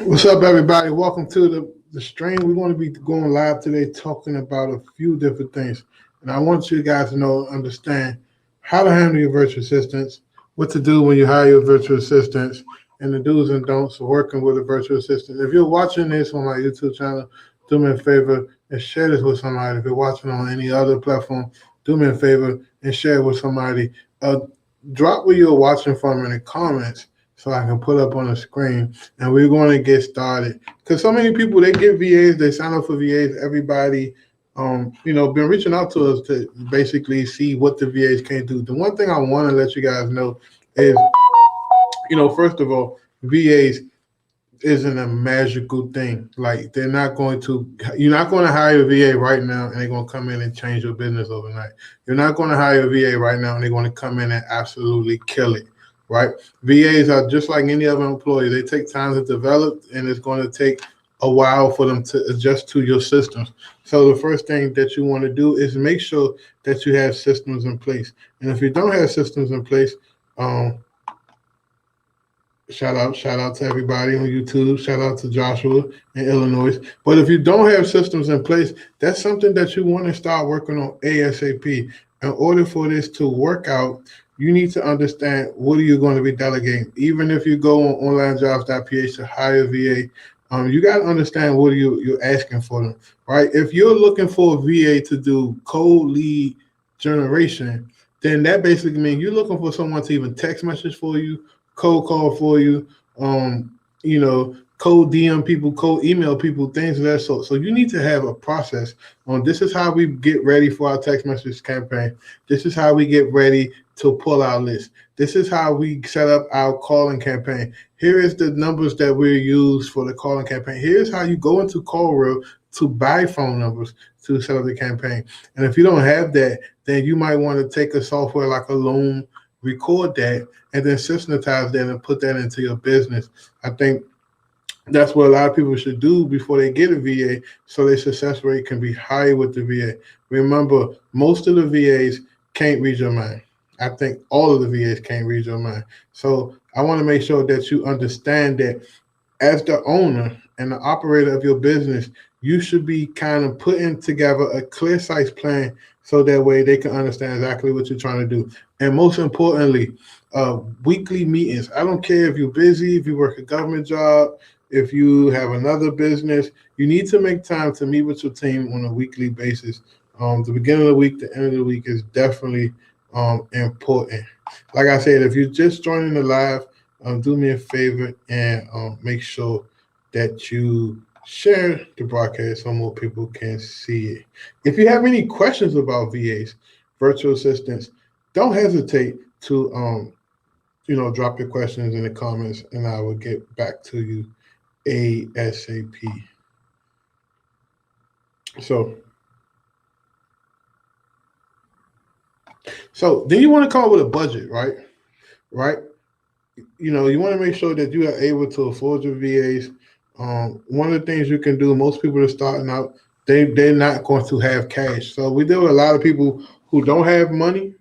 What's up, everybody? Welcome to the stream. We're going to be going live today talking about a few different things. And I want you guys to know, understand how to handle your virtual assistants, what to do when you hire your virtual assistants, and the do's and don'ts of working with a virtual assistant. If you're watching this on my YouTube channel, do me a favor and share this with somebody. If you're watching on any other platform, do me a favor and share it with somebody. Drop where you're watching from in the comments so I can put up on the screen, and we're going to get started. Because so many people, they get VAs, they sign up for VAs. Everybody, been reaching out to us to basically see what the VAs can do. The one thing I want to let you guys know is, first of all, VAs isn't a magical thing. Like, you're not going to hire a VA right now and they're going to come in and change your business overnight. You're not going to hire a VA right now and they're going to come in and absolutely kill it. Right? VAs are just like any other employee. They take time to develop, and it's going to take a while for them to adjust to your systems. So the first thing that you want to do is make sure that you have systems in place. And if you don't have systems in place, shout out to everybody on YouTube. Shout out to Joshua in Illinois. But if you don't have systems in place, that's something that you want to start working on ASAP. In order for this to work out, you need to understand what are you going to be delegating. Even if you go on onlinejobs.ph to hire a VA, you got to understand what you're asking for them, right? If you're looking for a VA to do cold lead generation, then that basically means you're looking for someone to even text message for you, cold call for you, cold DM people, cold email people, things of that sort. So you need to have a process on this is how we get ready for our text message campaign. This is how we get ready to pull our list. This is how we set up our calling campaign. Here is the numbers that we use for the calling campaign. Here's how you go into CallRail to buy phone numbers to set up the campaign. And if you don't have that, then you might want to take a software like a Loom, record that, and then systematize that and put that into your business. I think that's what a lot of people should do before they get a VA, so their success rate can be higher with the VA. Remember, most of the VAs can't read your mind. I think all of the VAs can't read your mind. So I want to make sure that you understand that as the owner and the operator of your business, you should be kind of putting together a clear size plan so that way they can understand exactly what you're trying to do. And most importantly, weekly meetings. I don't care if you're busy, if you work a government job, if you have another business, you need to make time to meet with your team on a weekly basis. The beginning of the week, the end of the week is definitely important. Like I said, if you're just joining the live, do me a favor and make sure that you share the broadcast so more people can see it. If you have any questions about VAs, virtual assistants, don't hesitate to drop your questions in the comments, and I will get back to you ASAP. So then you want to come up with a budget, right? You want to make sure that you are able to afford your VAs. One of the things you can do, most people are starting out, they're not going to have cash. So we deal with a lot of people who don't have money,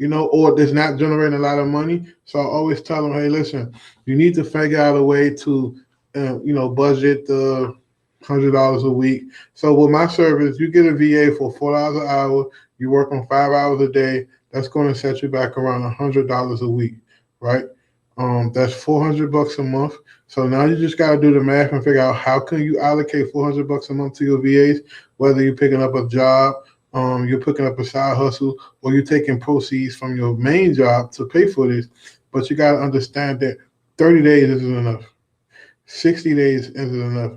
or that's not generating a lot of money. So I always tell them, hey, listen, you need to figure out a way to, budget $100 a week. So with my service, you get a VA for $4 an hour. You work on 5 hours a day. That's going to set you back around $100 a week, right? That's $400 a month. So now you just got to do the math and figure out how can you allocate $400 a month to your VAs, whether you're picking up a job, you're picking up a side hustle, or you're taking proceeds from your main job to pay for this. But you got to understand that 30 days isn't enough. 60 days isn't enough.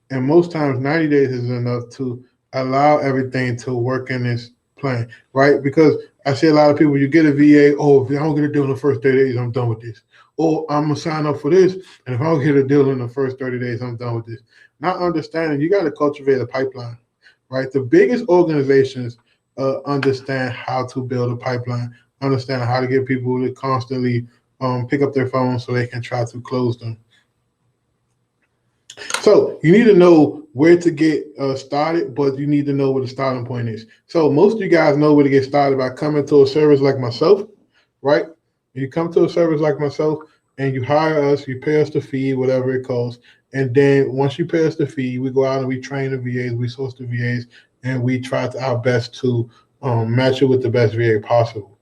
And most times 90 days is enough to allow everything to work in this plan, right? Because I see a lot of people, you get a VA, if I don't get a deal in the first 30 days, I'm done with this. Or I'm going to sign up for this, and if I don't get a deal in the first 30 days, I'm done with this. Not understanding, you got to cultivate a pipeline, right? The biggest organizations understand how to build a pipeline, understand how to get people to constantly pick up their phones so they can try to close them. So you need to know where to get started, but you need to know where the starting point is. So most of you guys know where to get started by coming to a service like myself, right? You come to a service like myself, and you hire us, you pay us the fee, whatever it costs. And then once you pay us the fee, we go out and we train the VAs, we source the VAs, and we try our best to match it with the best VA possible.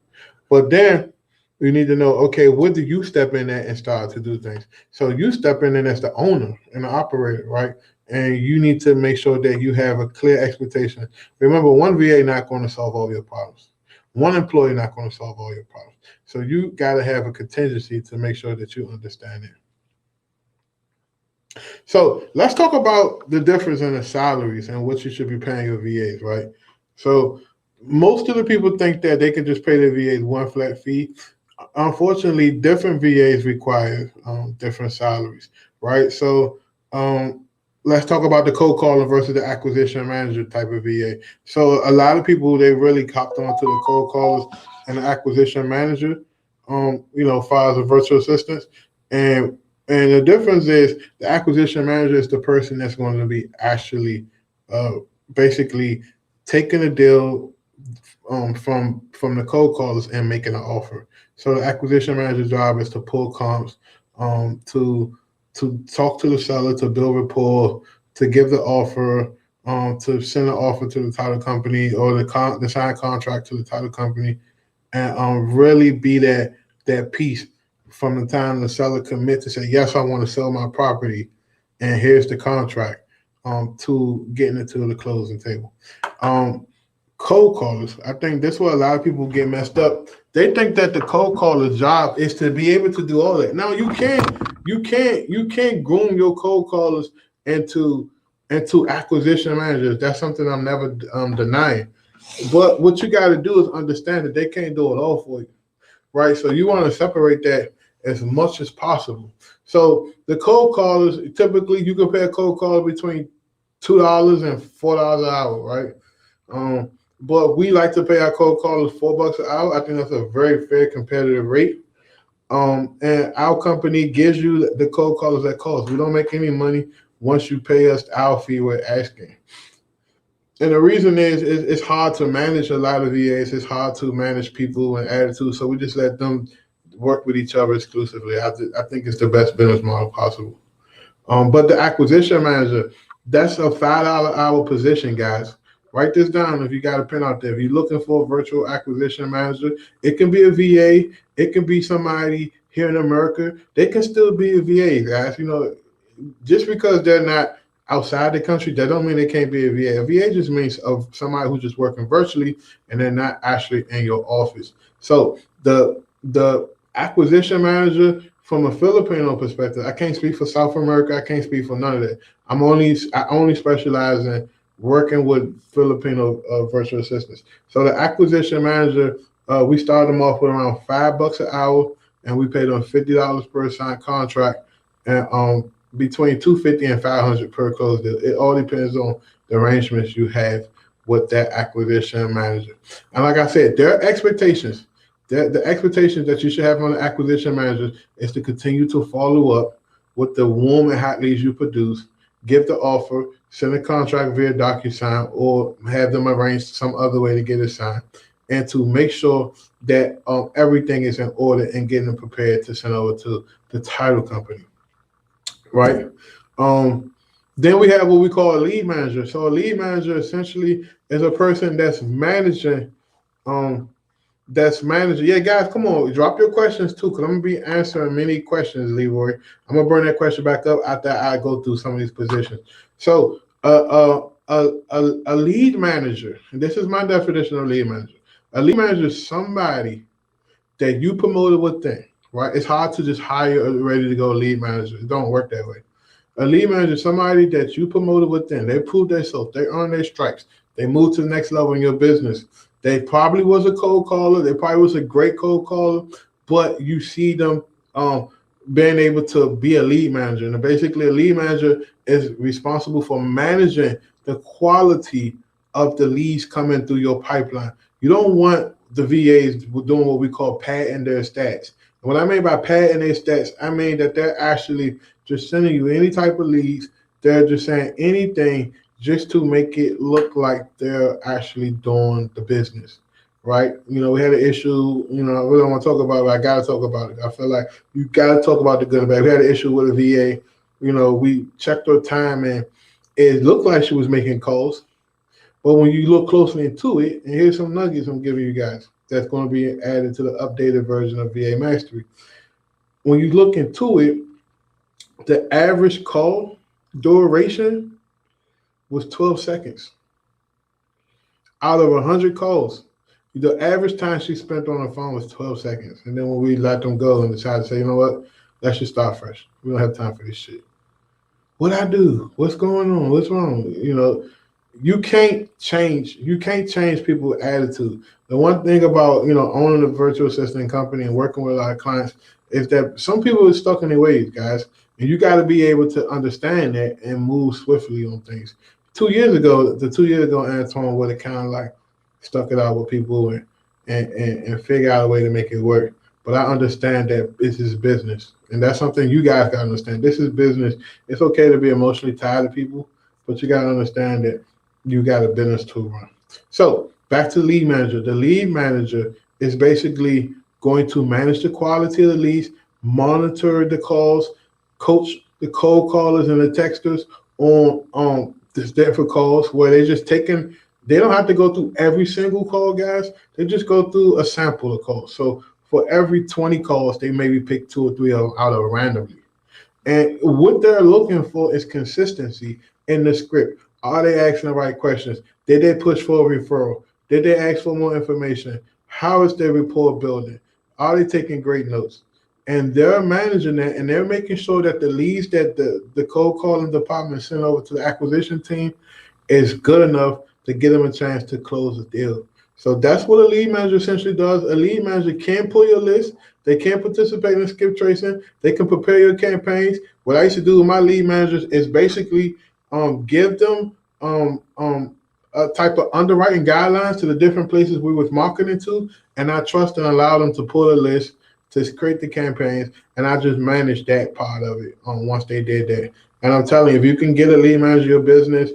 But then we need to know, okay, what do you step in at and start to do things? So you step in as the owner and the operator, right? And you need to make sure that you have a clear expectation. Remember, one VA not going to solve all your problems. One employee not going to solve all your problems. So you got to have a contingency to make sure that you understand it. So let's talk about the difference in the salaries and what you should be paying your VAs, right? So most of the people think that they can just pay their VAs one flat fee. Unfortunately, different VAs require different salaries, right? So let's talk about the cold caller versus the acquisition manager type of VA. So a lot of people, they really copped onto the cold callers and the acquisition manager, far as a virtual assistant. And the difference is the acquisition manager is the person that's going to be actually basically taking a deal from the cold callers and making an offer. So the acquisition manager's job is to pull comps, to talk to the seller, to build rapport, to give the offer, to send an offer to the title company or the signed contract to the title company, and really be that piece from the time the seller commits to say, yes, I want to sell my property, and here's the contract, to getting it to the closing table. Cold callers, I think that's where a lot of people get messed up. They think that the cold caller's job is to be able to do all that. Now you can't groom your cold callers into acquisition managers. That's something I'm never denying. But what you got to do is understand that they can't do it all for you, right? So you want to separate that as much as possible. So the cold callers, typically you can pay a cold caller between $2 and $4 an hour, right? But we like to pay our cold callers $4 an hour. I think that's a very fair competitive rate. And our company gives you the cold callers at cost. We don't make any money once you pay us our fee we're asking. And the reason is it's hard to manage a lot of VAs. It's hard to manage people and attitudes. So we just let them work with each other exclusively. I think it's the best business model possible. But the acquisition manager, that's a $5 an hour position, guys. Write this down if you got a pen out there. If you're looking for a virtual acquisition manager, it can be a VA. It can be somebody here in America. They can still be a VA, guys. Just because they're not outside the country, that don't mean they can't be a VA. A VA just means of somebody who's just working virtually and they're not actually in your office. So the acquisition manager from a Filipino perspective, I can't speak for South America. I can't speak for none of that. I only specialize in working with Filipino virtual assistants. So the acquisition manager, we started them off with around $5 an hour, and we paid them $50 per signed contract, and between $250 and $500 per close deal. It all depends on the arrangements you have with that acquisition manager. And like I said, their expectations, the expectations that you should have on the acquisition manager is to continue to follow up with the warm and hot leads you produce, give the offer, send a contract via DocuSign, or have them arrange some other way to get it signed, and to make sure that everything is in order and getting them prepared to send over to the title company, right? Then we have what we call a lead manager. So a lead manager essentially is a person that's managing. Yeah, guys, come on, drop your questions too, because I'm gonna be answering many questions, Leroy. I'm gonna bring that question back up after I go through some of these positions. So a lead manager, and this is my definition of lead manager. A lead manager is somebody that you promoted within, right? It's hard to just hire a ready to go lead manager. It don't work that way. A lead manager is somebody that you promoted within. They proved themselves. They earned their stripes. They moved to the next level in your business. They probably was a cold caller. They probably was a great cold caller, but you see them being able to be a lead manager. And basically, a lead manager is responsible for managing the quality of the leads coming through your pipeline. You don't want the VAs doing what we call padding their stats. And what I mean by padding their stats, I mean that they're actually just sending you any type of leads. They're just saying anything just to make it look like they're actually doing the business, right? We had an issue. I really don't want to talk about it, but I got to talk about it. I feel like you got to talk about the good and bad. We had an issue with a VA. We checked her time, and it looked like she was making calls. But when you look closely into it, and here's some nuggets I'm giving you guys that's going to be added to the updated version of VA Mastery. When you look into it, the average call duration was 12 seconds. Out of 100 calls, the average time she spent on the phone was 12 seconds. And then when we let them go and decided to say, you know what, let's just start fresh. We don't have time for this shit. What I do? What's going on? What's wrong? You can't change people's attitude. The one thing about owning a virtual assistant company and working with a lot of clients is that some people are stuck in their ways, guys, and you got to be able to understand that and move swiftly on things. 2 years ago, Antoine would have kind of like stuck it out with people and figure out a way to make it work. But I understand that this is business, and that's something you guys got to understand. This is business. It's okay to be emotionally tied to people, but you got to understand that you got a business to run. So back to lead manager. The lead manager is basically going to manage the quality of the leads, monitor the calls, coach the cold callers and the texters on this different calls where they don't have to go through every single call, guys. They just go through a sample of calls. So for every 20 calls, they maybe pick 2 or 3 out of randomly. And what they're looking for is consistency in the script. Are they asking the right questions? Did they push for a referral? Did they ask for more information? How is their rapport building? Are they taking great notes? And they're managing that, and they're making sure that the leads that the cold calling department sent over to the acquisition team is good enough to get them a chance to close the deal. So that's what a lead manager essentially does. A lead manager can pull your list. They can participate in skip tracing. They can prepare your campaigns. What I used to do with my lead managers is basically give them a type of underwriting guidelines to the different places we was marketing to, and I trust and allow them to pull a list to create the campaigns, and I just manage that part of it once they did that. And I'm telling you, if you can get a lead manager your business,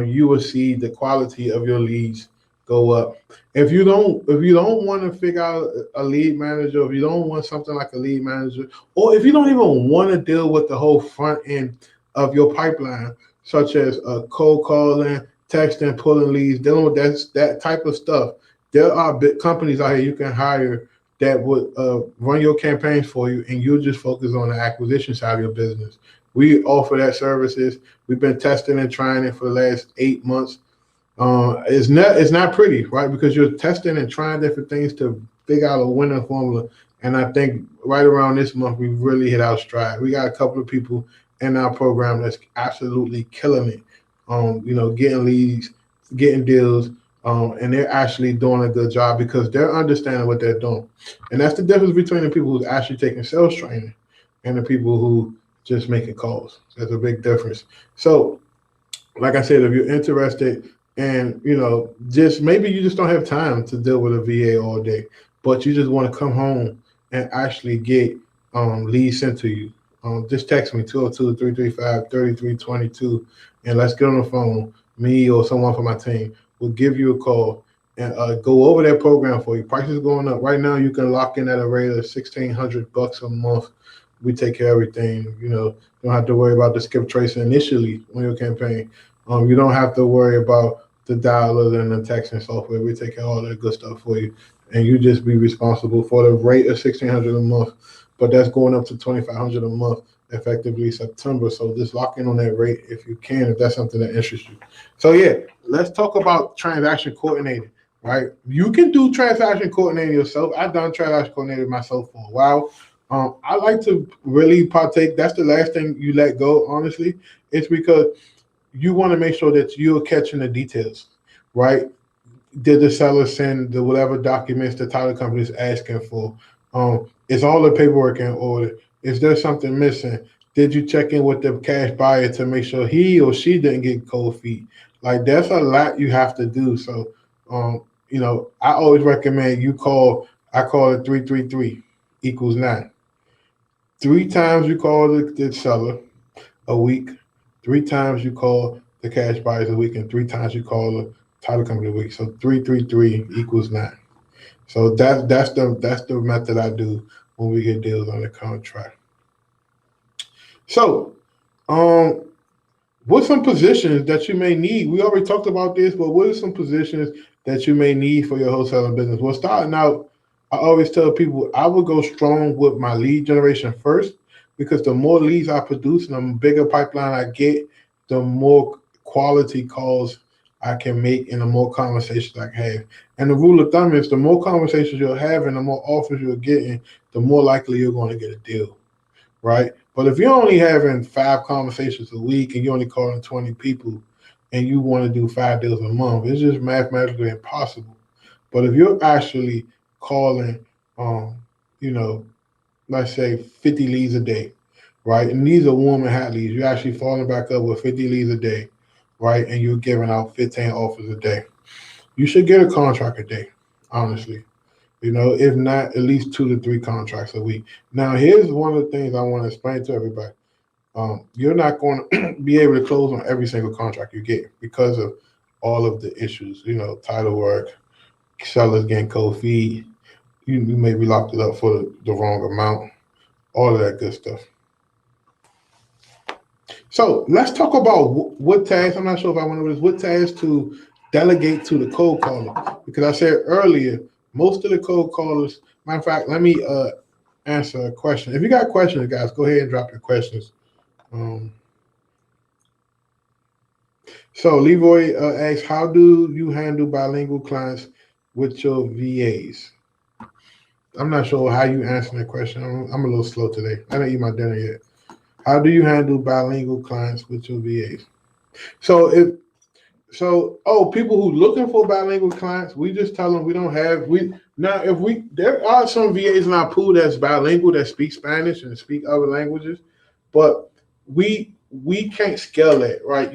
you will see the quality of your leads go up. If you don't want to figure out a lead manager, if you don't want something like a lead manager, or if you don't even want to deal with the whole front end of your pipeline, such as cold calling, texting, pulling leads, dealing with that type of stuff, there are big companies out here you can hire that would run your campaigns for you, and you just focus on the acquisition side of your business. We offer that services. We've been testing and trying it for the last 8 months. It's not pretty, right? Because you're testing and trying different things to figure out a winning formula. And I think right around this month, we've really hit our stride. We got a couple of people in our program that's absolutely killing it. Getting leads, getting deals, and they're actually doing a good job because they're understanding what they're doing. And that's the difference between the people who's actually taking sales training and the people who just making calls. There's a big difference. So, like I said, if you're interested, and just maybe you just don't have time to deal with a VA all day, but you just want to come home and actually get leads sent to you, just text me 202-335-3322, and let's get on the phone. Me or someone from my team will give you a call and go over that program for you. Prices going up right now. You can lock in at a rate of $1,600 a month. We take care of everything. You don't have to worry about the skip tracing initially on your campaign. You don't have to worry about the dialers and the texting software. We take care of all that good stuff for you, and you just be responsible for the rate of $1,600 a month. But that's going up to $2,500 a month effectively September. So just lock in on that rate if you can, if that's something that interests you. So yeah, let's talk about transaction coordinating. Right, you can do transaction coordinating yourself. I've done transaction coordinating myself for a while. I like to really partake. That's the last thing you let go, honestly. It's because you want to make sure that you're catching the details, right? Did the seller send the whatever documents the title company is asking for? Is all the paperwork in order? Is there something missing? Did you check in with the cash buyer to make sure he or she didn't get cold feet? Like, there's a lot you have to do. So, I always recommend I call it 333 equals 9. 3 times you call the seller a week, 3 times you call the cash buyers a week, and 3 times you call the title company a week. So 333 equals 9. So that's the method I do when we get deals on the contract. So, um, what's some positions that you may need? We already talked about this, but what are some positions that you may need for your wholesaling business? Well, starting out, I always tell people I would go strong with my lead generation first because the more leads I produce and the bigger pipeline I get, the more quality calls I can make and the more conversations I can have. And the rule of thumb is the more conversations you'll have and the more offers you're getting, the more likely you're going to get a deal, right? But if you're only having 5 conversations a week and you're only calling 20 people and you want to do 5 deals a month, it's just mathematically impossible. But if you're actually calling, um, you know, let's say 50 leads a day, right? And these are warm and hot leads. You're actually falling back up with 50 leads a day, right? And you're giving out 15 offers a day. You should get a contract a day, honestly. If not at least 2 to 3 contracts a week. Now, here's one of the things I want to explain to everybody. You're not going to be able to close on every single contract you get because of all of the issues, title work, sellers getting cold feet. You maybe locked it up for the wrong amount, all of that good stuff. So let's talk about what tasks. I'm not sure if I want to do this. What tasks to delegate to the cold caller? Because I said earlier, most of the cold callers. Matter of fact, let me answer a question. If you got questions, guys, go ahead and drop your questions. So Leroy asks, how do you handle bilingual clients with your VAs? I'm not sure how you answer that question. I'm a little slow today. I didn't eat my dinner yet. How do you handle bilingual clients with your VAs? People who looking for bilingual clients, we just tell them we don't have there are some VAs in our pool that's bilingual that speak Spanish and speak other languages, but we can't scale that, right?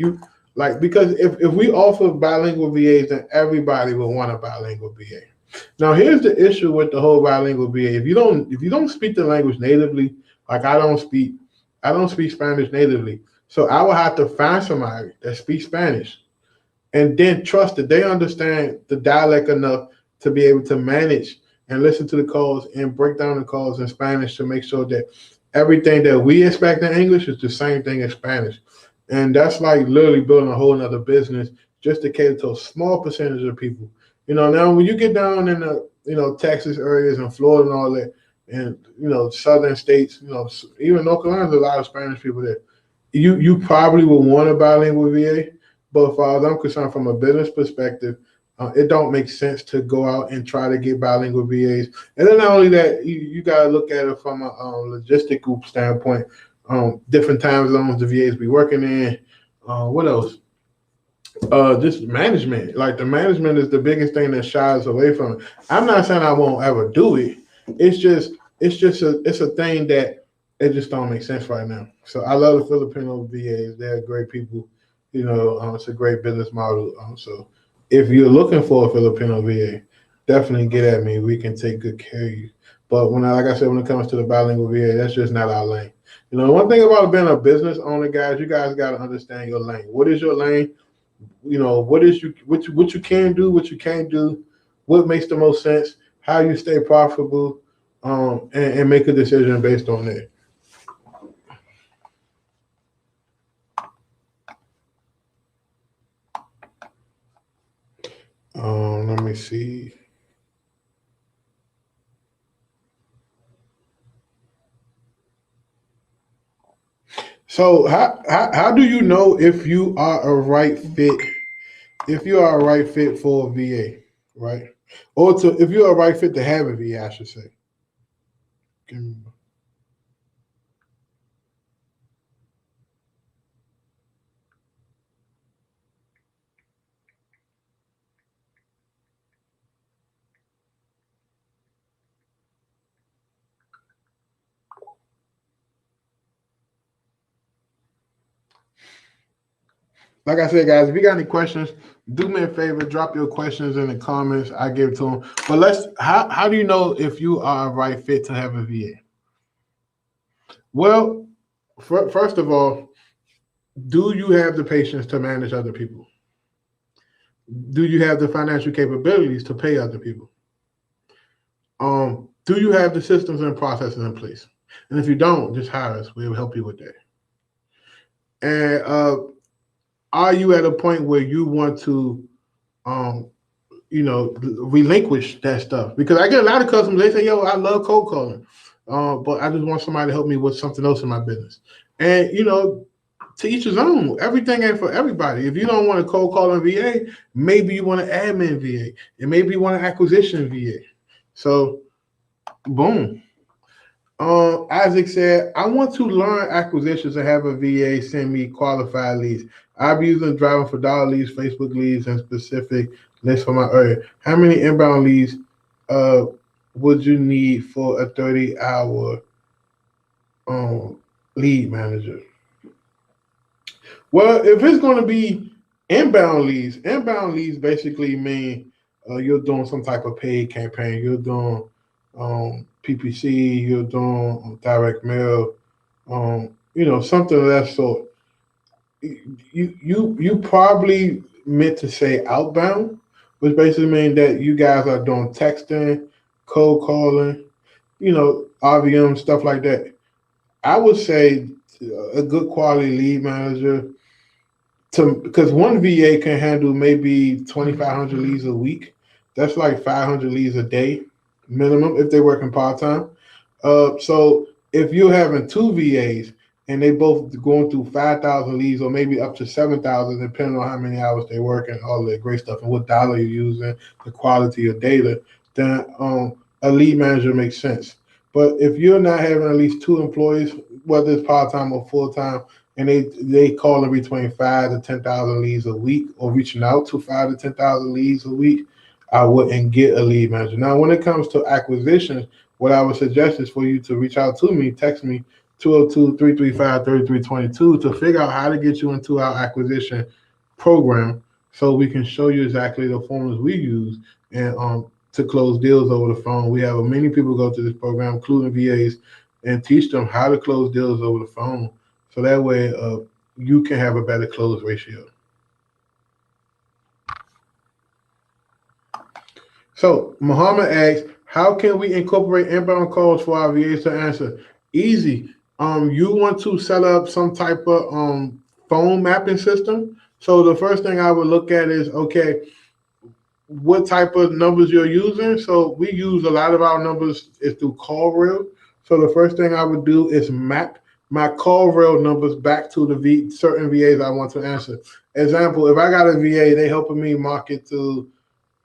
Because if we offer bilingual VAs, then everybody will want a bilingual VA. Now here's the issue with the whole bilingual VA. If you don't speak the language natively, like I don't speak Spanish natively, so I will have to find somebody that speaks Spanish and then trust that they understand the dialect enough to be able to manage and listen to the calls and break down the calls in Spanish to make sure that everything that we expect in English is the same thing in Spanish. And that's like literally building a whole nother business just to cater to a small percentage of people. Now when you get down in the, Texas areas and Florida and all that, and, southern states, even North Carolina, there's a lot of Spanish people there. You probably will want a bilingual VA, but as far as I'm concerned, from a business perspective, it don't make sense to go out and try to get bilingual VAs. And then not only that, you got to look at it from a logistical standpoint. Different time zones the VAs be working in. What else? Just management. Like the management is the biggest thing that shies away from it. I'm not saying I won't ever do it. It's a thing that it just don't make sense right now. So I love the Filipino VAs. They're great people. It's a great business model. So if you're looking for a Filipino VA, definitely get at me. We can take good care of you. But like I said, when it comes to the bilingual VA, that's just not our lane. One thing about being a business owner, guys, you guys got to understand your lane. What is your lane? What you can do, what you can't do, what makes the most sense, how you stay profitable, and make a decision based on that. Let me see. So how do you know if you are a right fit? If you are a right fit for a VA, right? Or if you're a right fit to have a VA, I should say. Like I said, guys, if you got any questions, do me a favor, drop your questions in the comments. I give it to them. But how do you know if you are a right fit to have a VA? Well, first of all, do you have the patience to manage other people? Do you have the financial capabilities to pay other people? Do you have the systems and processes in place? And if you don't, just hire us. We'll help you with that. And are you at a point where you want to, um, relinquish that stuff? Because I get a lot of customers. They say, "Yo, I love cold calling, but I just want somebody to help me with something else in my business." And to each his own. Everything ain't for everybody. If you don't want a cold calling VA, maybe you want an admin VA, and maybe you want an acquisition VA. So, boom. Isaac said, I want to learn acquisitions and have a VA send me qualified leads. I'll be using driving for dollar leads, Facebook leads, and specific lists for my area. How many inbound leads uh, would you need for a 30-hour lead manager? Well, if it's going to be inbound leads basically mean you're doing some type of paid campaign. You're doing PPC, you're doing direct mail, something of that sort. You probably meant to say outbound, which basically means that you guys are doing texting, cold calling, RVM, stuff like that. I would say a good quality lead manager because one VA can handle maybe 2,500 leads a week. That's like 500 leads a day minimum if they're working part time. So if you're having two VAs and they both going through 5,000 leads or maybe up to 7,000, depending on how many hours they work and all that great stuff and what dollar you're using, the quality of data, then a lead manager makes sense. But if you're not having at least two employees, whether it's part time or full time, and they calling between 5 to 10,000 leads a week or reaching out to 5 to 10,000 leads a week, I wouldn't get a lead manager. Now, when it comes to acquisitions, what I would suggest is for you to reach out to me, text me 202-335-3322 to figure out how to get you into our acquisition program so we can show you exactly the formulas we use and to close deals over the phone. We have many people go to this program, including VAs, and teach them how to close deals over the phone. So that way you can have a better close ratio. So Muhammad asks, how can we incorporate inbound calls for our VAs to answer? Easy. You want to set up some type of phone mapping system. So the first thing I would look at is, okay, what type of numbers you're using. So we use a lot of our numbers is through call rail. So the first thing I would do is map my call rail numbers back to the certain VAs I want to answer. Example, if I got a VA, they helping me market to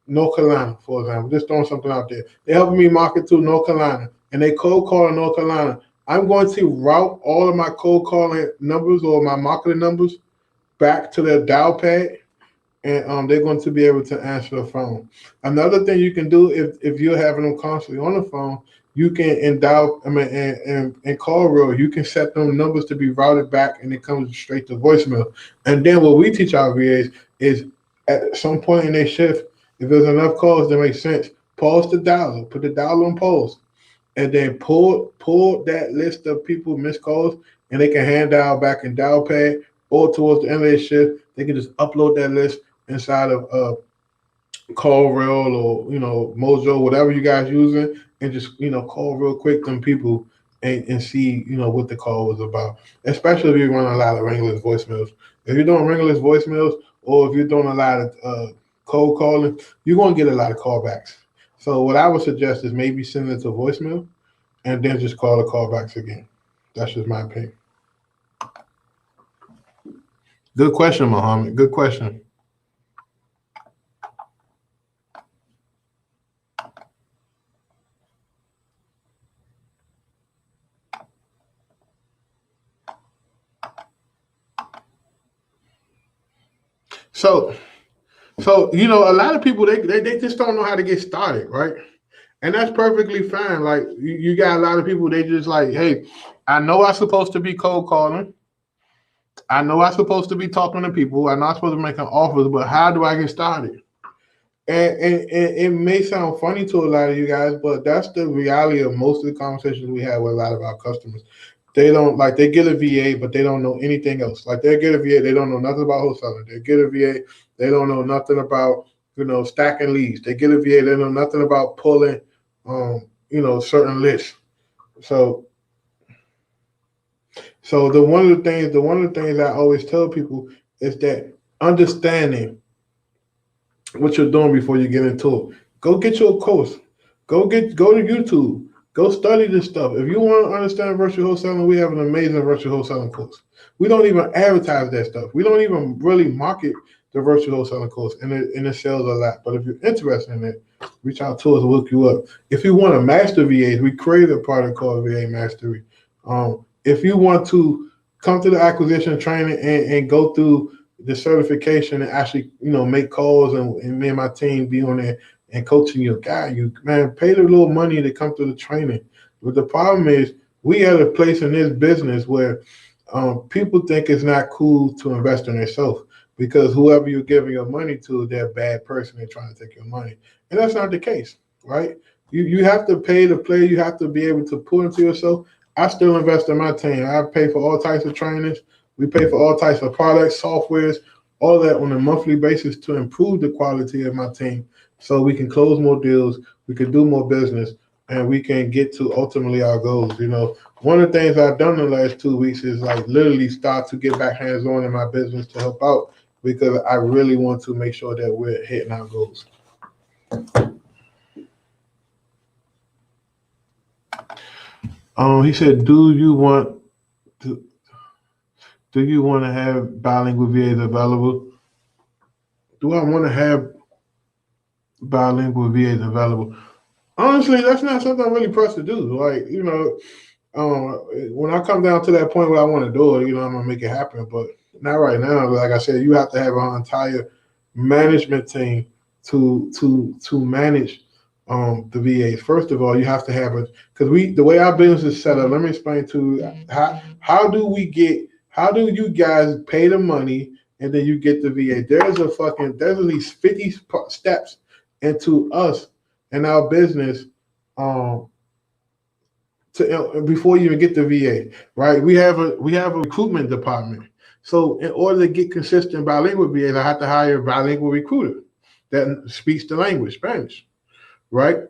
North Carolina, for example, just throwing something out there. They're helping me market to North Carolina, and they cold call in North Carolina. I'm going to route all of my cold calling numbers or my marketing numbers back to their dial pad, and they're going to be able to answer the phone. Another thing you can do if you're having them constantly on the phone, you can and call rail. You can set them numbers to be routed back, and it comes straight to voicemail. And then what we teach our VAs is at some point in their shift, if there's enough calls that make sense, pause the dialer, put the dialer on pause, and then pull that list of people missed calls, and they can hand dial back in dial pad, or towards the end of their shift, they can just upload that list inside of call rail or Mojo, whatever you guys using, and just call real quick them people and see what the call was about. Especially if you're running a lot of ringless voicemails. If you're doing ringless voicemails, or if you're doing a lot of cold calling, you're going to get a lot of callbacks. So what I would suggest is maybe send it to voicemail and then just call the callbacks again. That's just my opinion. Good question, Mohammed. Good question. So a lot of people they just don't know how to get started, right? And that's perfectly fine. Like you got a lot of people, they just like, hey, I know I'm supposed to be cold calling. I know I'm supposed to be talking to people. I know I'm supposed to be making offers, but how do I get started? And it may sound funny to a lot of you guys, but that's the reality of most of the conversations we have with a lot of our customers. They don't they get a VA, but they don't know anything else. Like they get a VA, they don't know nothing about wholesaling. They get a VA, they don't know nothing about stacking leads. They get a VA, they know nothing about pulling certain lists. So the one of the things I always tell people is that understanding what you're doing before you get into it. Go get your course. Go to YouTube. Go study this stuff. If you want to understand virtual wholesaling, we have an amazing virtual wholesaling course. We don't even advertise that stuff. We don't even really market the virtual wholesaling course, and it sells a lot. But if you're interested in it, reach out to us. We'll look you up. If you want to master VAs, we created a product called VA Mastery. If you want to come to the acquisition training and go through the certification and actually, make calls and me and my team be on there and coaching you, guide you, man, pay the little money to come through the training. But the problem is we at a place in this business where people think it's not cool to invest in themselves because whoever you're giving your money to, they're a bad person. They're trying to take your money. And that's not the case, right? You have to pay to play. You have to be able to pour into yourself. I still invest in my team. I pay for all types of trainings. We pay for all types of products, softwares, all that on a monthly basis to improve the quality of my team so we can close more deals, we can do more business, and we can get to ultimately our goals. One of the things I've done in the last 2 weeks is like literally start to get back hands-on in my business to help out because I really want to make sure that we're hitting our goals. He said, do you want to have bilingual VAs available? Do I want to have bilingual VAs available? Honestly, that's not something I'm really pressed to do. Like, when I come down to that point where I want to do it, I'm gonna make it happen. But not right now. Like I said, you have to have an entire management team to manage the VAs. First of all, you have to have because the way our business is set up. Let me explain to you how do you guys pay the money and then you get the VA? There's at least 50 steps into us and our business before you even get the VA, right? We have a recruitment department. So in order to get consistent bilingual VAs, I have to hire a bilingual recruiter that speaks the language, Spanish, right?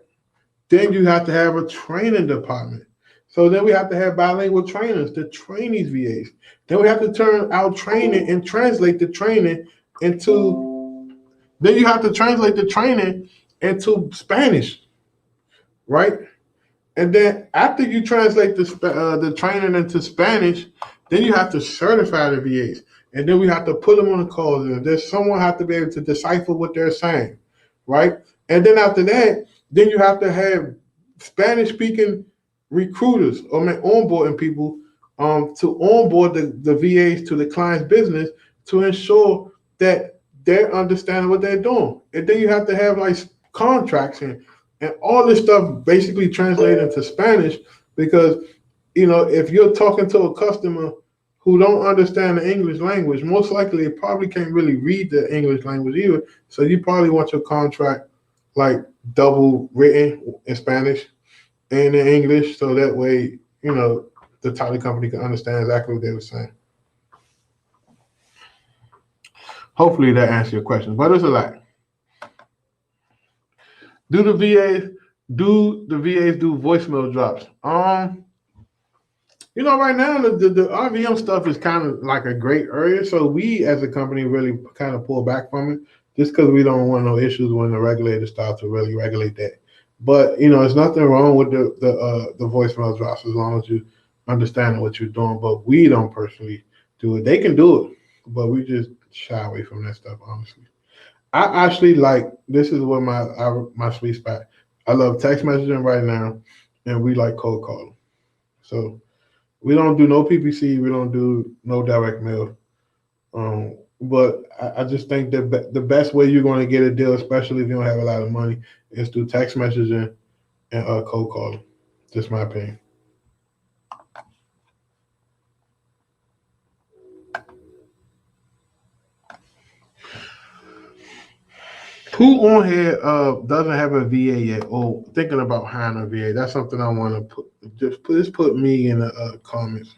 Then you have to have a training department. So then we have to have bilingual trainers to train these VAs. Then we have to turn out training and translate the training into. Then you have to translate the training into Spanish, right? And then after you translate the training into Spanish, then you have to certify the VAs. And then we have to put them on the calls. And there's someone have to be able to decipher what they're saying, right? And then after that, then you have to have Spanish-speaking recruiters or onboarding people to onboard the VAs to the client's business to ensure that they're understanding what they're doing. And then you have to have like contracts and all this stuff basically translated into Spanish because, if you're talking to a customer who don't understand the English language, most likely they probably can't really read the English language either. So you probably want your contract like double written in Spanish and in English. So that way, the title company can understand exactly what they were saying. Hopefully that answers your question, but it's a lot. Do the VAs do voicemail drops? Right now the RVM stuff is kind of like a great area. So we as a company really kind of pull back from it just because we don't want no issues when the regulators start to really regulate that. But there's nothing wrong with the voicemail drops as long as you understand what you're doing. But we don't personally do it. They can do it, but we just shy away from that stuff, honestly. I actually like this is what my sweet spot. I love text messaging right now, and we like cold calling. So we don't do no PPC. We don't do no direct mail. But I just think that the best way you're going to get a deal, especially if you don't have a lot of money, is through text messaging and cold calling. Just my opinion. Who on here doesn't have a VA yet or thinking about hiring a VA? That's something I want to put me in the comments.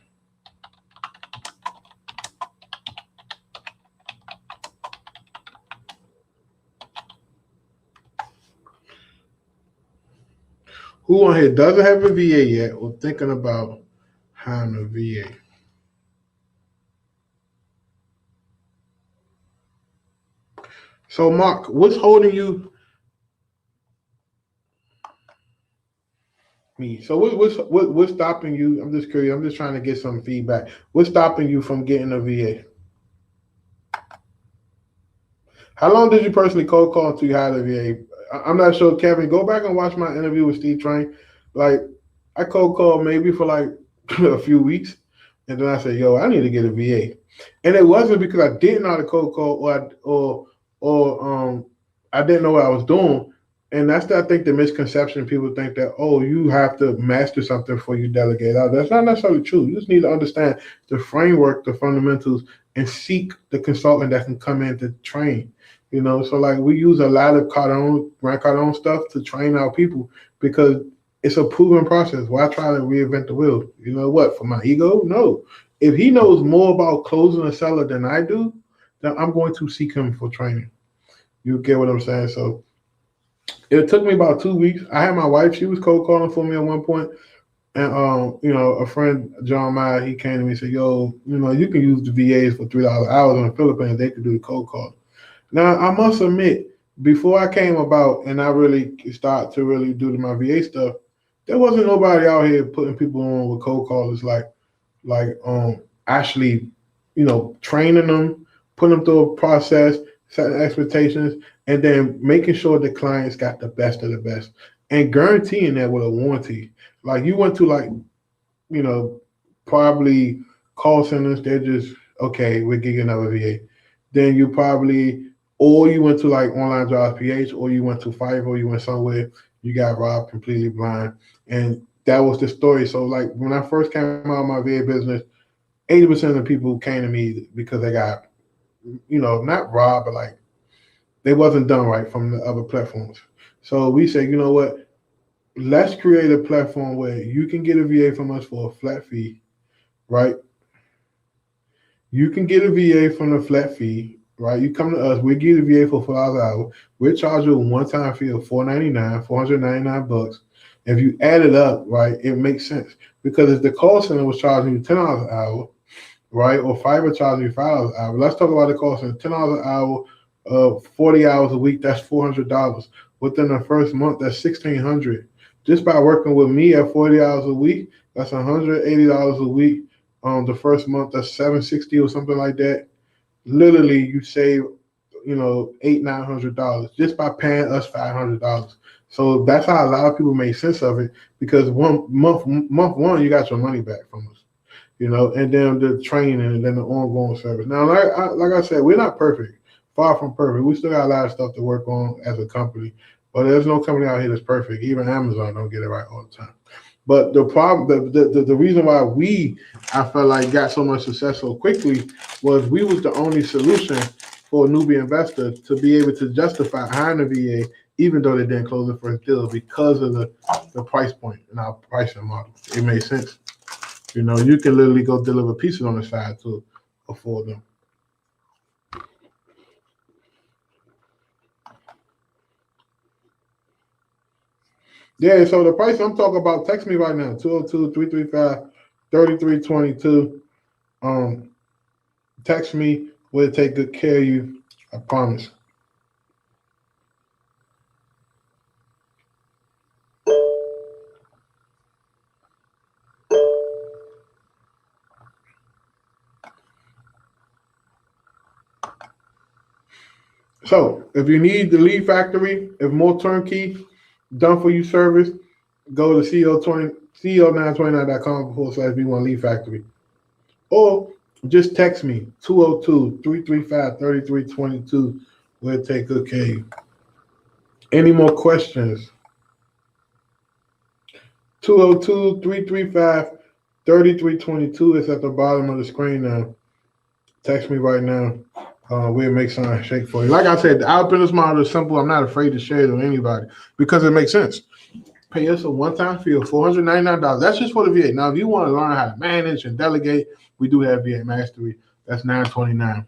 Who on here doesn't have a VA yet or thinking about hiring a VA? So, Mark, what's holding you? Me. So, what's stopping you? I'm just curious. I'm just trying to get some feedback. What's stopping you from getting a VA? How long did you personally cold call until you had a VA? I'm not sure, Kevin. Go back and watch my interview with Steve Train. Like, I cold called maybe for like a few weeks, and then I said, "Yo, I need to get a VA." And it wasn't because I didn't know how to cold call or I didn't know what I was doing. And that's I think the misconception. People think that, oh, you have to master something before you delegate out. That's not necessarily true. You just need to understand the framework, the fundamentals, and seek the consultant that can come in to train. So like we use a lot of Grant Cardone stuff to train our people because it's a proven process. Why try to reinvent the wheel? You know what? For my ego? No. If he knows more about closing a seller than I do, then I'm going to seek him for training. You get what I'm saying? So it took me about 2 weeks. I had my wife, she was cold calling for me at one point. And a friend, John Meyer, he came to me and said, yo, you can use the VAs for $3 an hour in the Philippines. They could do the cold call. Now, I must admit, before I came about and I really started to really do my VA stuff, there wasn't nobody out here putting people on with cold callers like actually, training them, putting them through a process, setting expectations, and then making sure the clients got the best of the best and guaranteeing that with a warranty. Like you went to probably call centers, they're just, okay, we'll give you another VA. Then you probably, or you went to like Online Jobs PH, or you went to Fiverr, or you went somewhere, you got robbed completely blind. And that was the story. So like when I first came out of my VA business, 80% of the people came to me because they got, not robbed, but like they wasn't done right from the other platforms. So we said, you know what? Let's create a platform where you can get a VA from us for a flat fee, right? You can get a VA from a flat fee, right? You come to us, we give you the VA for $4 an hour. We'll charge you a one-time fee of $499. If you add it up, right, it makes sense. Because if the call center was charging you $10 an hour, right, or Fiverr charging you $5 an hour, let's talk about the call center. $10 an hour, 40 hours a week, that's $400. Within the first month, that's $1,600. Just by working with me at 40 hours a week, that's $180 a week. The first month, that's $760 or something like that. Literally, you save, $800-900 just by paying us $500. So that's how a lot of people make sense of it, because month one, you got your money back from us, and then the training and then the ongoing service. Now, like I said, we're not perfect, far from perfect. We still got a lot of stuff to work on as a company, but there's no company out here that's perfect. Even Amazon don't get it right all the time. But the problem, the reason why I felt like got so much success so quickly was we was the only solution for a newbie investor to be able to justify hiring a VA, even though they didn't close the first deal, because of the price point in our pricing model. It made sense. You can literally go deliver pieces on the side to afford them. Yeah, so the price I'm talking about, text me right now, 202-335-3322. Text me. We'll take good care of you. I promise. So if you need the lead factory, if more turnkey, done for you service, go to co929.com/B1 lead factory. Or just text me, 202-335-3322. We'll take good care of you. Any more questions? 202-335-3322 is at the bottom of the screen now. Text me right now. We'll make something shake for you. Like I said, our business model is simple. I'm not afraid to share it with anybody because it makes sense. Pay us a one-time fee of $499. That's just for the VA. Now, if you want to learn how to manage and delegate, we do have VA Mastery. That's $929.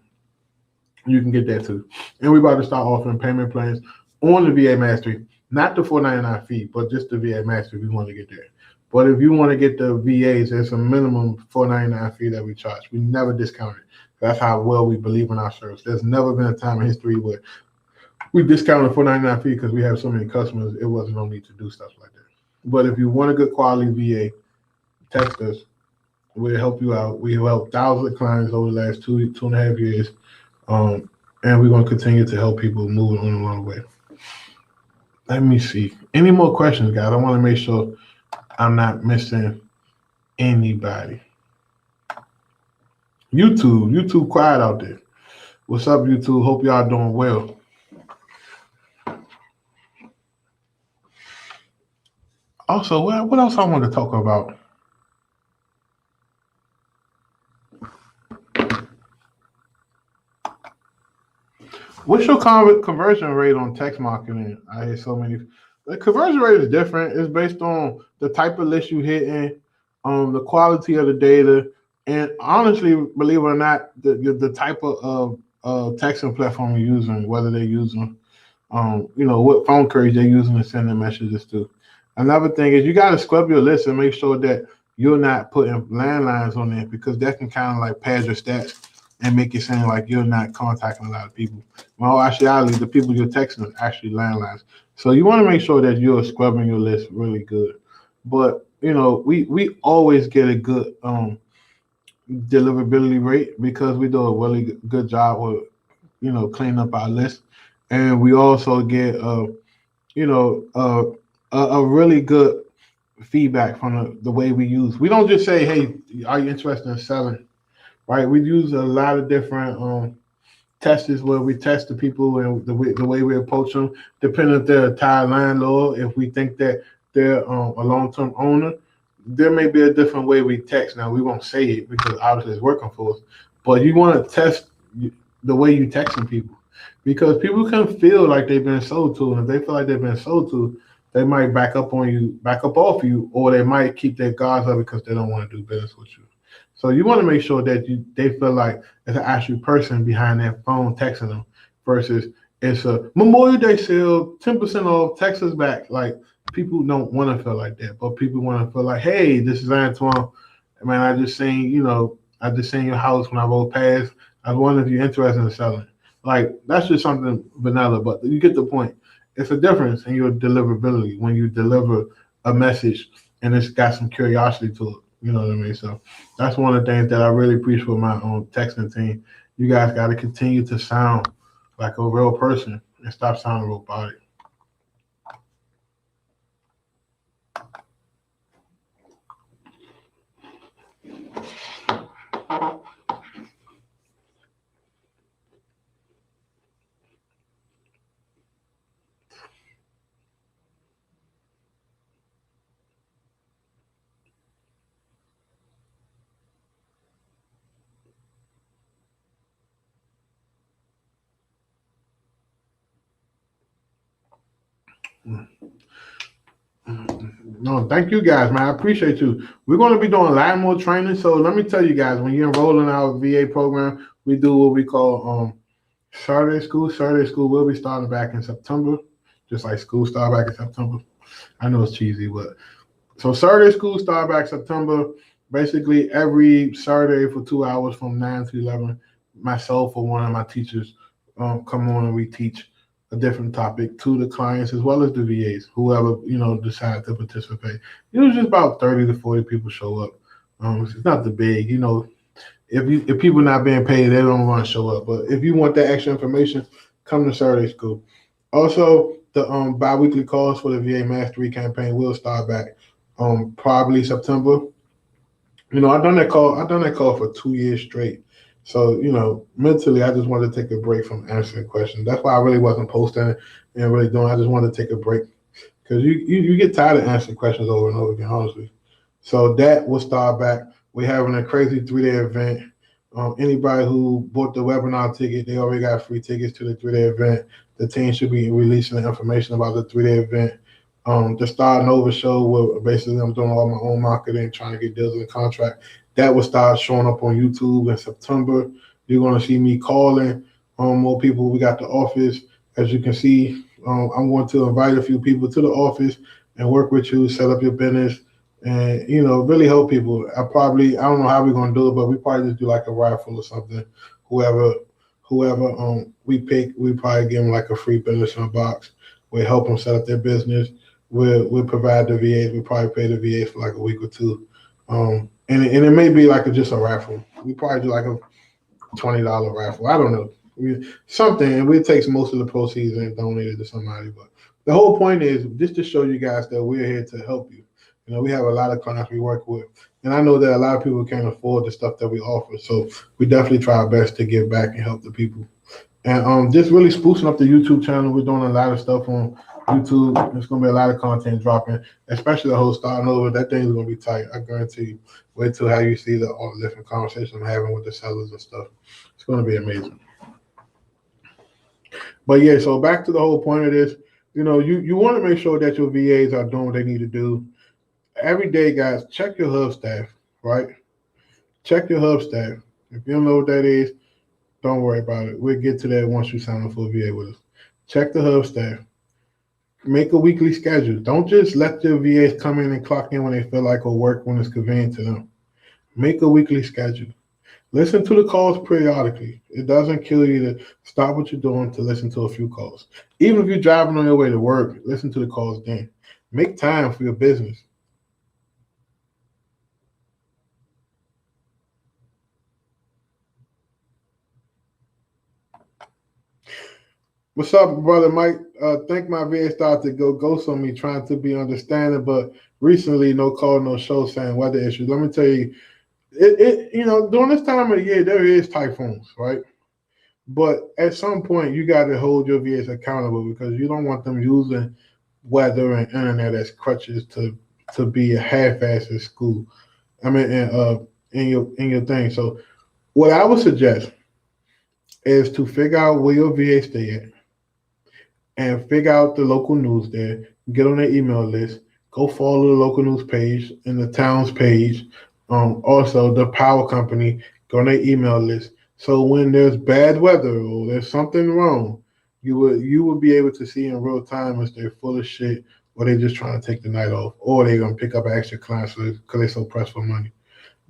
You can get that too. And we're about to start offering payment plans on the VA Mastery. Not the $4.99 fee, but just the VA Master if you want to get there. But if you want to get the VAs, there's a minimum $4.99 fee that we charge. We never discount it. That's how well we believe in our service. There's never been a time in history where we discounted $4.99 fee because we have so many customers. It wasn't no need to do stuff like that. But if you want a good quality VA, text us. We'll help you out. We've helped thousands of clients over the last 2.5 years. And we're going to continue to help people move on along the way. Let me see. Any more questions, guys? I want to make sure I'm not missing anybody. YouTube quiet out there. What's up, YouTube? Hope y'all doing well. Also, what else I want to talk about? What's your conversion rate on text marketing? I hear so many. The conversion rate is different. It's based on the type of list you hitting, the quality of the data, and honestly, believe it or not, the type of texting platform you're using, whether they're using, what phone carriers they're using to send their messages to. Another thing is you got to scrub your list and make sure that you're not putting landlines on there because that can kind of like pad your stats and make it seem like you're not contacting a lot of people. Well, actually, the people you're texting are actually landlines. So you want to make sure that you're scrubbing your list really good. But, we always get a good deliverability rate because we do a really good job with, cleaning up our list. And we also get, a really good feedback from the way we use. We don't just say, hey, are you interested in selling? Right, we use a lot of different tests where we test the people and the way we approach them, depending if they're a tied landlord. If we think that they're a long-term owner, there may be a different way we text. Now, we won't say it because obviously it's working for us, but you want to test the way you texting people because people can feel like they've been sold to, and if they feel like they've been sold to, they might back up off you, or they might keep their guards up because they don't want to do business with you. So you want to make sure that they feel like it's an actual person behind that phone texting them versus it's a Memorial Day sale, 10% off, text us back. Like people don't want to feel like that, but people want to feel like, hey, this is Antoine. Man, I just seen your house when I rolled past. I was wondering if you're interested in selling. Like that's just something vanilla, but you get the point. It's a difference in your deliverability when you deliver a message and it's got some curiosity to it. You know what I mean? So that's one of the things that I really appreciate with my own texting team. You guys got to continue to sound like a real person and stop sounding robotic. No, thank you guys, man. I appreciate you. We're going to be doing a lot more training. So let me tell you guys, when you enroll in our VA program, we do what we call Saturday school. Saturday school will be starting back in September, just like school start back in September. I know it's cheesy, but so Saturday school start back September. Basically, every Saturday for 2 hours from 9 to 11, myself or one of my teachers come on and we teach a different topic to the clients as well as the VAs, whoever decide to participate. Usually, about 30 to 40 people show up. It's not the big, if people not being paid, they don't want to show up. But if you want that extra information, come to Saturday school. Also, the bi-weekly calls for the VA Mastery campaign will start back probably September. I've done that call for 2 years straight. So, mentally, I just wanted to take a break from answering questions. That's why I really wasn't posting and really doing. I just wanted to take a break because you get tired of answering questions over and over again, honestly. So that will start back. We're having a crazy 3-day event. Anybody who bought the webinar ticket, they already got free tickets to the 3-day event. The team should be releasing the information about the 3-day event. The Starting Over show, where basically I'm doing all my own marketing, trying to get deals in the contract. That will start showing up on YouTube in September. You're going to see me calling more people. We got the office, as you can see. I'm going to invite a few people to the office and work with you, set up your business, and really help people. I don't know how we're gonna do it, but we probably just do like a raffle or something. Whoever we pick, we probably give them like a free business in a box. We help them set up their business. We'll provide the VAs. We probably pay the VAs for like a week or two. And it may be like just a raffle. We probably do like a $20 raffle. I don't know. Something, and we take most of the proceeds and donate it to somebody. But the whole point is just to show you guys that we're here to help you. We have a lot of clients we work with, and I know that a lot of people can't afford the stuff that we offer. So we definitely try our best to give back and help the people. And just really sprucing up the YouTube channel. We're doing a lot of stuff on YouTube. There's going to be a lot of content dropping, especially the whole starting over. That thing's going to be tight. I guarantee you. Wait till how you see the all the different conversations I'm having with the sellers and stuff. It's going to be amazing. But yeah, so back to the whole point of this. You want to make sure that your VAs are doing what they need to do. Every day, guys, check your hub staff, right? Check your hub staff. If you don't know what that is, don't worry about it. We'll get to that once you sign up for a VA with us. Check the hub staff. Make a weekly schedule. Don't just let your VAs come in and clock in when they feel like or work when it's convenient to them. Make a weekly schedule. Listen to the calls periodically. It doesn't kill you to stop what you're doing to listen to a few calls. Even if you're driving on your way to work, listen to the calls then. Make time for your business. What's up, brother Mike? Think my VA started to go ghost on me, trying to be understanding, but recently no call, no show, saying weather issues. Let me tell you, during this time of the year, there is typhoons, right? But at some point, you got to hold your VAs accountable because you don't want them using weather and internet as crutches to be a half-ass at school. I mean, in your thing. So, what I would suggest is to figure out where your VA stay at and figure out the local news there, get on their email list, go follow the local news page and the town's page. Also, the power company, go on their email list. So when there's bad weather or there's something wrong, you would be able to see in real time if they're full of shit or they're just trying to take the night off or they're going to pick up an extra client because they're so pressed for money.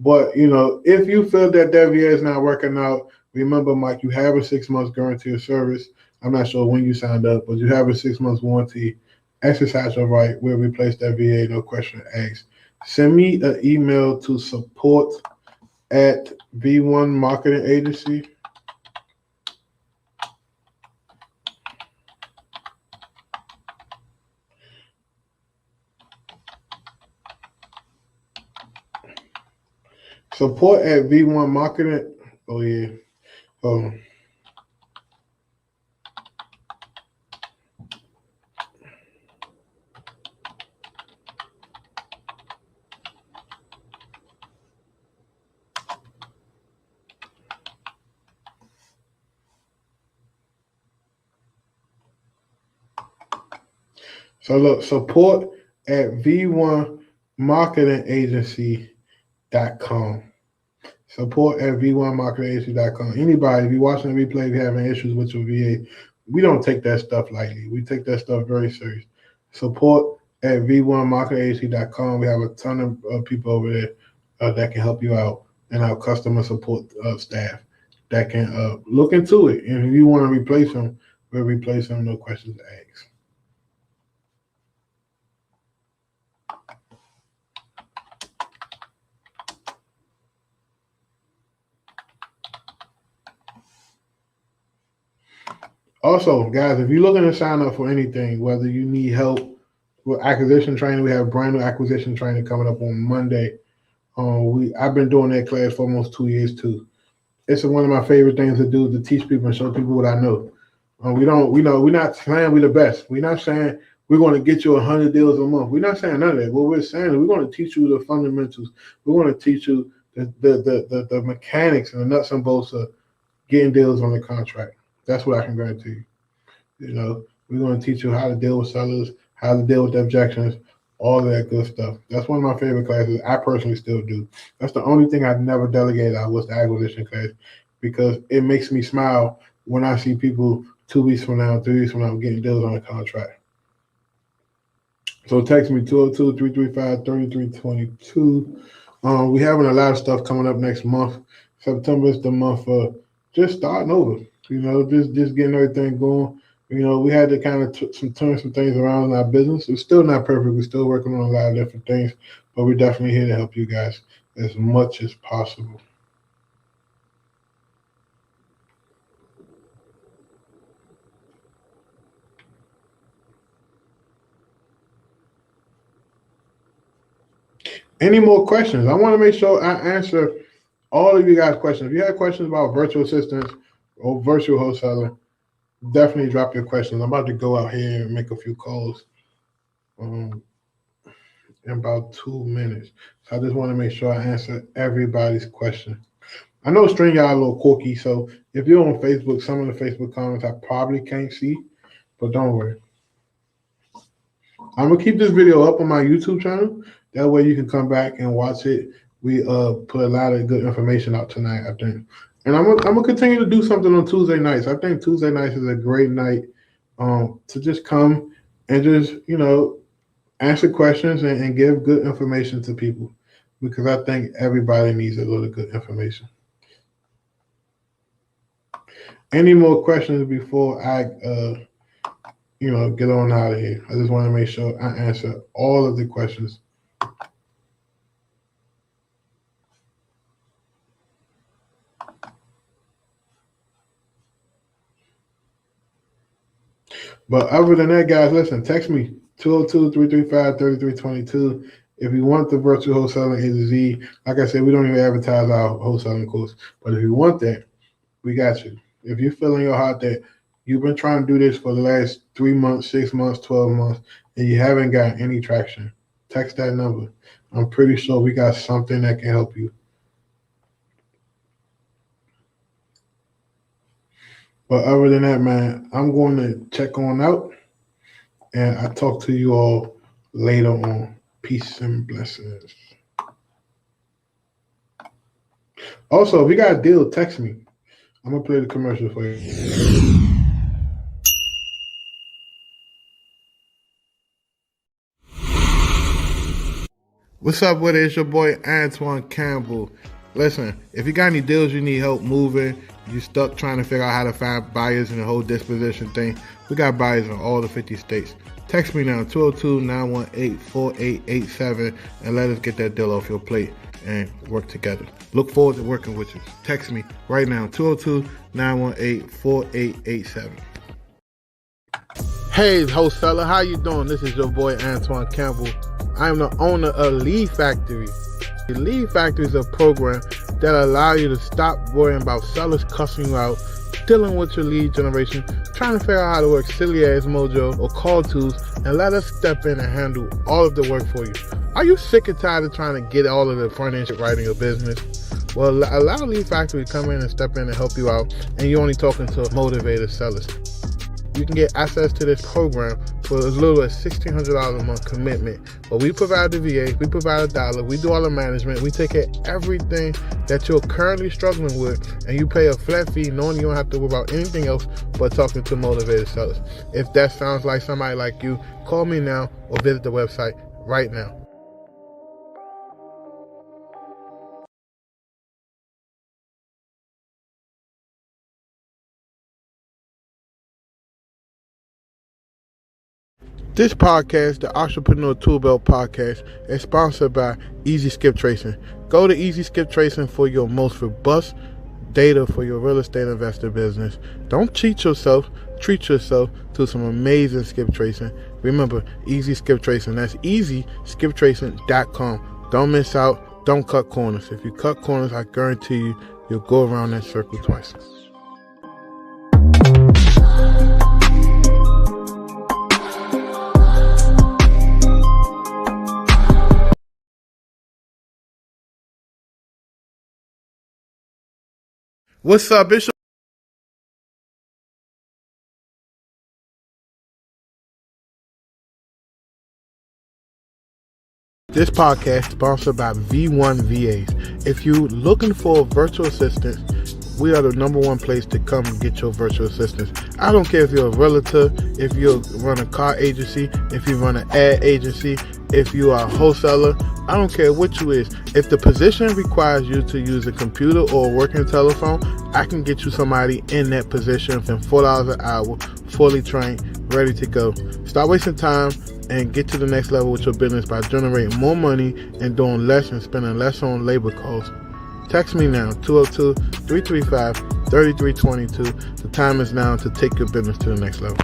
But, if you feel that VA is not working out, remember, Mike, you have a 6 months guarantee of service. I'm not sure when you signed up, but you have a 6 months warranty. Exercise your right. We'll replace that VA, no question asked. Send me an email to support@V1 Marketing Agency. Support@V1 Marketing. Oh yeah. So look, support@V1 Marketing Agency.com. Support@V1 Marketing Agency.com. Anybody, if you're watching the replay, if you're having issues with your VA, we don't take that stuff lightly. We take that stuff very serious. Support@V1 Marketing Agency.com. We have a ton of people over there that can help you out, and our customer support staff that can look into it. And if you want to replace them, we'll replace them, no questions asked. Also, guys, if you're looking to sign up for anything, whether you need help with acquisition training, we have brand new acquisition training coming up on Monday. I've been doing that class for almost 2 years too. It's one of my favorite things to do, to teach people and show people what I know. We're not saying we're the best. We're not saying we're going to get you 100 deals a month. We're not saying none of that. What we're saying is we're going to teach you the fundamentals. We're going to teach you the mechanics and the nuts and bolts of getting deals on the contract. That's what I can guarantee you. We're going to teach you how to deal with sellers, how to deal with the objections, all of that good stuff. That's one of my favorite classes. I personally still do. That's the only thing I've never delegated. I was the acquisition class because it makes me smile when I see people 2 weeks from now, 3 weeks from now, I'm getting deals on the contract. So text me 202-335-3322. We having a lot of stuff coming up next month. September is the month for just starting over. Just getting everything going. We had to kind of turn some things around in our business. It's still not perfect. We're still working on a lot of different things, but we're definitely here to help you guys as much as possible. Any more questions? I want to make sure I answer all of you guys' questions. If you have questions about virtual assistants or virtual wholesaler, definitely drop your questions. I'm about to go out here and make a few calls in about 2 minutes. So I just want to make sure I answer everybody's question. I know StreamYard a little quirky, so if you're on Facebook, some of the Facebook comments I probably can't see, but don't worry. I'm gonna keep this video up on my YouTube channel. That way you can come back and watch it. We put a lot of good information out tonight, I think. And I'm gonna continue to do something on Tuesday nights. I think Tuesday nights is a great night to just come and just, answer questions and give good information to people, because I think everybody needs a little good information. Any more questions before I get on out of here? I just want to make sure I answer all of the questions. But other than that, guys, listen, text me 202-335-3322 if you want the virtual wholesaling A to Z. Like I said, we don't even advertise our wholesaling course, but if you want that, we got you. If you feel in your heart that you've been trying to do this for the last 3 months, 6 months, 12 months, and you haven't got any traction, text that number. I'm pretty sure we got something that can help you. But other than that, man, I'm going to check on out, and I'll talk to you all later on. Peace and blessings. Also, if you got a deal, text me. I'm going to play the commercial for you. What's up with it? It's your boy Antoine Campbell. Listen, if you got any deals you need help moving, you stuck trying to figure out how to find buyers in the whole disposition thing, we got buyers in all the 50 states. Text me now, 202-918-4887, and let us get that deal off your plate and work together. Look forward to working with you. Text me right now, 202-918-4887. Hey, wholesaler, how you doing? This is your boy Antoine Campbell. I am the owner of Lead Factory. The Lead Factory is a program that allows you to stop worrying about sellers cussing you out, dealing with your lead generation, trying to figure out how to work silly ass Mojo or call tools, and let us step in and handle all of the work for you. Are you sick and tired of trying to get all of the front end shit right in your business? Well, allow Lead Factory to come in and step in and help you out, and you're only talking to motivated sellers. You can get access to this program for as little as $1,600 a month commitment. But we provide the VA, we provide $1, we do all the management, we take care of everything that you're currently struggling with, and you pay a flat fee knowing you don't have to worry about anything else but talking to motivated sellers. If that sounds like somebody like you, call me now or visit the website right now. This podcast, the Entrepreneur Tool Belt Podcast, is sponsored by Easy Skip Tracing. Go to Easy Skip Tracing for your most robust data for your real estate investor business. Don't cheat yourself. Treat yourself to some amazing skip tracing. Remember, Easy Skip Tracing. That's easyskiptracing.com. Don't miss out. Don't cut corners. If you cut corners, I guarantee you, you'll go around that circle twice. What's up, Bishop? This podcast is sponsored by V1 VAs. If you're looking for a virtual assistant we are the #1 place to come and get your virtual assistants. I don't care if you're a realtor, if you run a car agency, if you run an ad agency, if you are a wholesaler. I don't care what you is. If the position requires you to use a computer or a working telephone, I can get you somebody in that position for $4 an hour, fully trained, ready to go. Stop wasting time and get to the next level with your business by generating more money and doing less and spending less on labor costs. Text me now, 202-335-3322. The time is now to take your business to the next level.